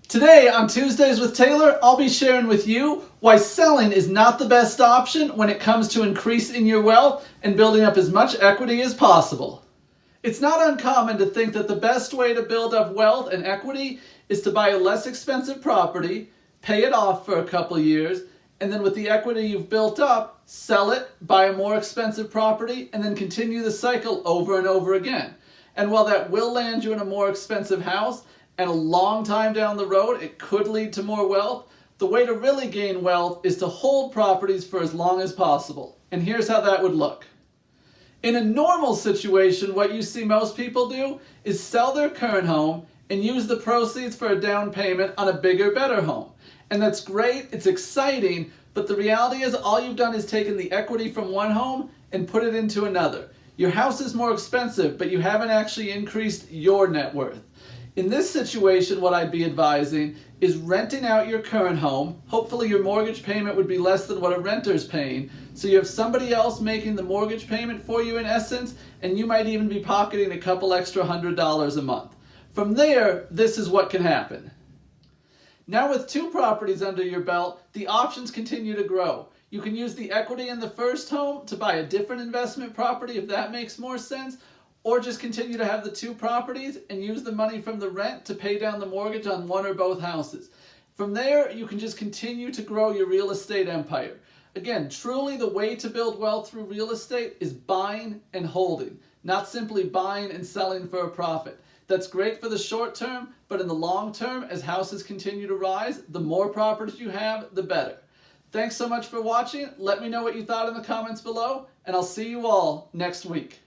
Today on Tuesdays with Taylor, I'll be sharing with you why selling is not the best option when it comes to increasing your wealth and building up as much equity as possible. It's not uncommon to think that the best way to build up wealth and equity is to buy a less expensive property, pay it off for a couple years, and then with the equity you've built up, sell it, buy a more expensive property, and then continue the cycle over and over again. And while that will land you in a more expensive house, and a long time down the road, it could lead to more wealth, the way to really gain wealth is to hold properties for as long as possible. And here's how that would look. In a normal situation, what you see most people do is sell their current home and use the proceeds for a down payment on a bigger, better home. And that's great, it's exciting, but the reality is all you've done is taken the equity from one home and put it into another. Your house is more expensive, but you haven't actually increased your net worth. In this situation, what I'd be advising is renting out your current home. Hopefully your mortgage payment would be less than what a renter's paying. So you have somebody else making the mortgage payment for you in essence, and you might even be pocketing a couple extra $100 a month. From there, this is what can happen. Now with 2 properties under your belt, the options continue to grow. You can use the equity in the first home to buy a different investment property if that makes more sense, or just continue to have the 2 properties and use the money from the rent to pay down the mortgage on one or both houses. From there, you can just continue to grow your real estate empire. Again, truly the way to build wealth through real estate is buying and holding, not simply buying and selling for a profit. That's great for the short term, but in the long term, as houses continue to rise, the more properties you have, the better. Thanks so much for watching. Let me know what you thought in the comments below, and I'll see you all next week.